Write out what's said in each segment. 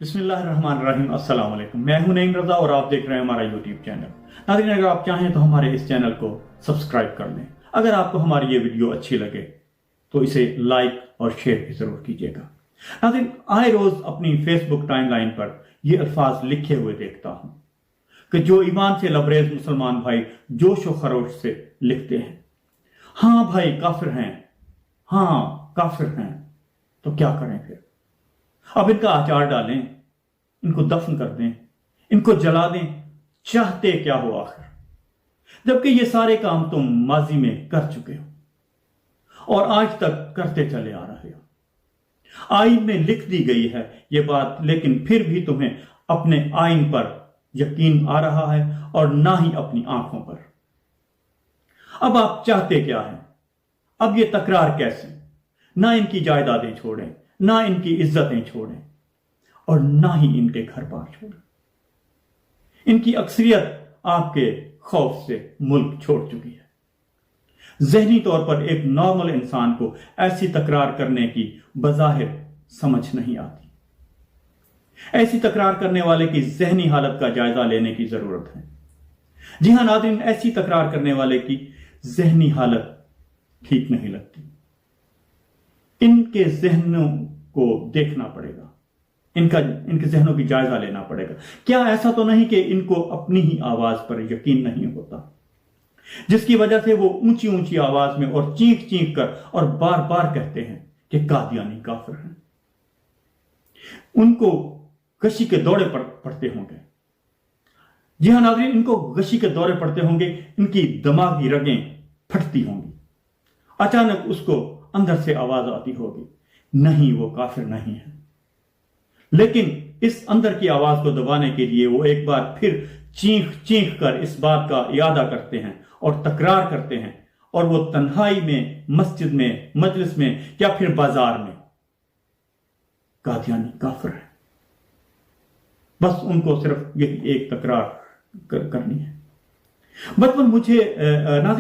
बिस्मिल्लाहिर्रहमानिर्रहीम। अस्सलाम वालेकुम। मैं हूं नईम रजा और आप देख रहे हैं हमारा यूट्यूब चैनल। नाज़रीन, अगर आप चाहें तो हमारे इस चैनल को सब्सक्राइब कर लें। अगर आपको हमारी ये वीडियो अच्छी लगे तो इसे लाइक और शेयर भी जरूर कीजिएगा। नाज़रीन, आए रोज अपनी फेसबुक टाइमलाइन पर ये अल्फाज लिखे हुए देखता हूं कि जो ईमान से लबरेज मुसलमान भाई जोश व खरोश से लिखते हैं, हाँ भाई काफिर हैं, हाँ काफिर हैं, तो क्या करें फिर? अब इनका आचार डालें, इनको दफन कर दें, इनको जला दें, चाहते क्या हो आखिर? जबकि ये सारे काम तुम माजी में कर चुके हो और आज तक करते चले आ रहे हो। आइन में लिख दी गई है ये बात, लेकिन फिर भी तुम्हें अपने आइन पर यकीन आ रहा है और ना ही अपनी आंखों पर। अब आप चाहते क्या हैं? अब ये तकरार कैसे? ना इनकी जायदादें छोड़ें, ना इनकी इज्जतें छोड़ें और ना ही इनके घर बार छोड़ें। इनकी अक्सरियत आपके खौफ से मुल्क छोड़ चुकी है। ज़हनी तौर पर एक नॉर्मल इंसान को ऐसी तकरार करने की बज़ाहिर समझ नहीं आती। ऐसी तकरार करने वाले की ज़हनी हालत का जायजा लेने की जरूरत है। जी हां नाज़रीन, ऐसी तकरार करने वाले की ज़हनी हालत ठीक नहीं लगती। इनके जहनों को देखना पड़ेगा, इनके जहनों की जायजा लेना पड़ेगा। क्या ऐसा तो नहीं कि इनको अपनी ही आवाज पर यकीन नहीं होता, जिसकी वजह से वो ऊंची ऊंची आवाज में और चीख चीख कर और बार बार कहते हैं कि कादियानी काफिर हैं। उनको गशी के दौरे पड़ते होंगे। जी हां नाज़रीन, इनको गशी के दौरे पड़ते होंगे, इनकी दिमागी रगें फटती होंगी। अचानक उसको अंदर से आवाज आती होगी, नहीं वो काफिर नहीं है। लेकिन इस अंदर की आवाज को दबाने के लिए वो एक बार फिर चीख चीख कर इस बात का इरादा करते हैं और तकरार करते हैं, और वो तन्हाई में, मस्जिद में, मजलिस में या फिर बाजार में कादियानी काफिर है। बस उनको सिर्फ यही एक तकरार करनी है।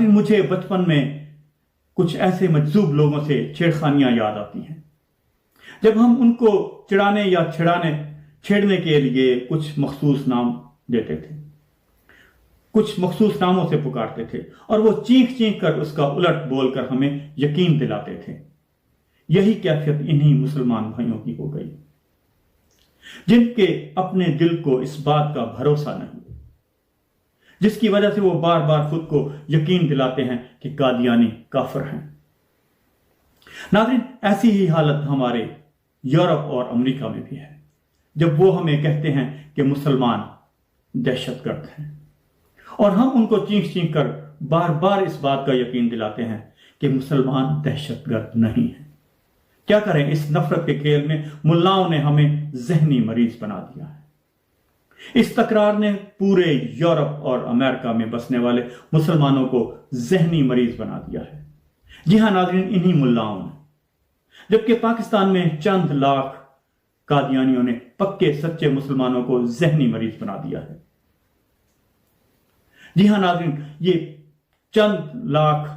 मुझे बचपन में कुछ ऐसे मजजूब लोगों से छेड़खानियां याद आती हैं, जब हम उनको चिढ़ाने या छेड़ने के लिए कुछ मखसूस नाम देते थे, कुछ मखसूस नामों से पुकारते थे और वो चीख चीख कर उसका उलट बोलकर हमें यकीन दिलाते थे। यही कैफियत इन्हीं मुसलमान भाइयों की हो गई, जिनके अपने दिल को इस बात का भरोसा नहीं, जिसकी वजह से वो बार बार खुद को यकीन दिलाते हैं कि कादियानी काफिर हैं। नाज़रीन, ऐसी ही हालत हमारे यूरोप और अमेरिका में भी है, जब वो हमें कहते हैं कि मुसलमान दहशतगर्द हैं, और हम उनको चीख चीख कर बार बार इस बात का यकीन दिलाते हैं कि मुसलमान दहशतगर्द नहीं है। क्या करें? इस नफरत के खेल में मुल्लाओं ने हमें ज़हनी मरीज बना दिया है। इस तकरार ने पूरे यूरोप और अमेरिका में बसने वाले मुसलमानों को ज़हनी मरीज बना दिया है। जी हां नाज़रीन, इन्हीं मुल्लाओं ने, जबकि पाकिस्तान में चंद लाख कादियानियों ने पक्के सच्चे मुसलमानों को ज़हनी मरीज बना दिया है। जी हां नाज़रीन, ये चंद लाख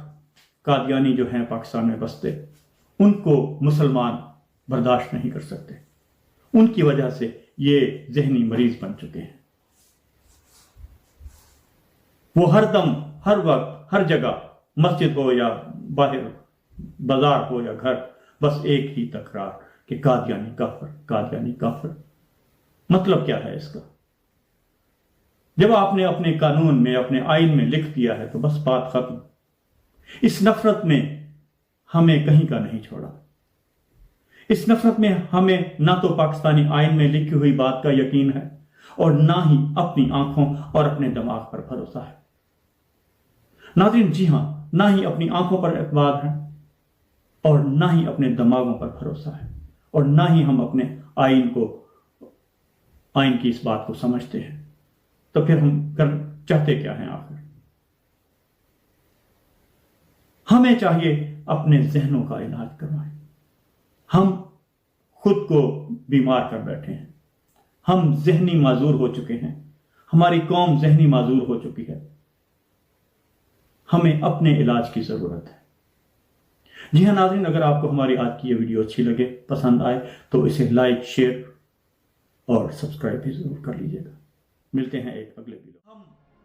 कादियानी जो हैं पाकिस्तान में बसते, उनको मुसलमान बर्दाश्त नहीं कर सकते। उनकी वजह से ये ज़हनी मरीज बन चुके हैं। वो हर दम, हर वक्त, हर जगह, मस्जिद हो या बाहर, बाजार हो या घर, बस एक ही तकरार कि कादियानी काफिर, कादियानी काफिर। मतलब क्या है इसका? जब आपने अपने कानून में, अपने आइन में लिख दिया है तो बस बात खत्म। इस नफरत में हमें कहीं का नहीं छोड़ा। इस नफरत में हमें ना तो पाकिस्तानी आइन में लिखी हुई बात का यकीन है और ना ही अपनी आंखों और अपने दिमाग पर भरोसा है। नाज़रीन, जी हां, ना ही अपनी आंखों पर एतबार है और ना ही अपने दिमागों पर भरोसा है, और ना ही हम अपने आइन की इस बात को समझते हैं। तो फिर हम चाहते क्या हैं आखिर? हमें चाहिए अपने जहनों का इलाज करवाएं। हम खुद को बीमार कर बैठे हैं। हम जहनी माजूर हो चुके हैं। हमारी कौम जहनी माजूर हो चुकी है। हमें अपने इलाज की जरूरत है। जी हां नाज़रीन, अगर आपको हमारी आज की ये वीडियो अच्छी लगे, पसंद आए, तो इसे लाइक, शेयर اور سبسکرائب بھی ضرور کر لیجیے گا۔ ملتے ہیں ایک اگلے ویڈیو۔ ہم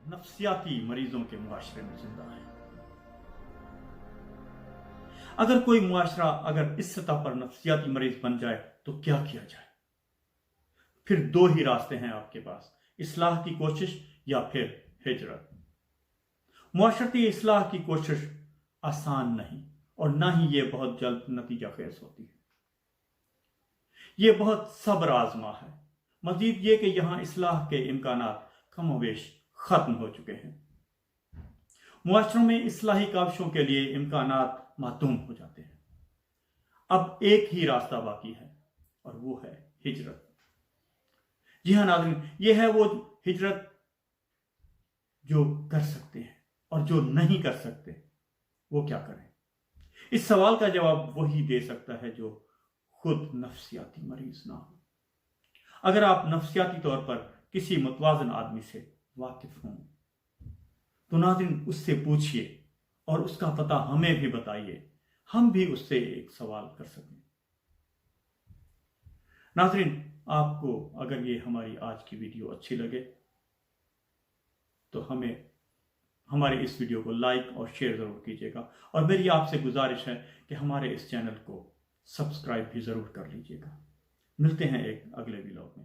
نفسیاتی مریضوں کے معاشرے میں زندہ ہیں۔ اگر کوئی معاشرہ اگر اس سطح پر نفسیاتی مریض بن جائے تو کیا کیا جائے؟ پھر دو ہی راستے ہیں آپ کے پاس، اصلاح کی کوشش یا پھر ہجرت۔ معاشرتی اصلاح کی کوشش آسان نہیں اور نہ ہی یہ بہت جلد نتیجہ خیز ہوتی ہے۔ یہ بہت صبر آزما ہے۔ مزید یہ کہ یہاں اصلاح کے امکانات کم و بیش ختم ہو چکے ہیں۔ معاشروں میں اصلاحی کاوشوں کے لیے امکانات معدوم ہو جاتے ہیں۔ اب ایک ہی راستہ باقی ہے اور وہ ہے ہجرت۔ جی ہاں ناظرین، یہ ہے وہ ہجرت جو کر سکتے ہیں، اور جو نہیں کر سکتے وہ کیا کریں؟ اس سوال کا جواب وہی دے سکتا ہے جو خود نفسیاتی مریض نہ ہو۔ اگر آپ نفسیاتی طور پر کسی متوازن آدمی سے واقف ہوں تو ناظرین اس سے پوچھئے اور اس کا پتہ ہمیں بھی بتائیے، ہم بھی اس سے ایک سوال کر سکیں۔ ناظرین، آپ کو اگر یہ ہماری آج کی ویڈیو اچھی لگے تو ہمارے اس ویڈیو کو لائک اور شیئر ضرور کیجیے گا، اور میری آپ سے گزارش ہے کہ ہمارے اس چینل کو سبسکرائب بھی ضرور کر لیجیے گا۔ ملتے ہیں ایک اگلے ویڈیو میں۔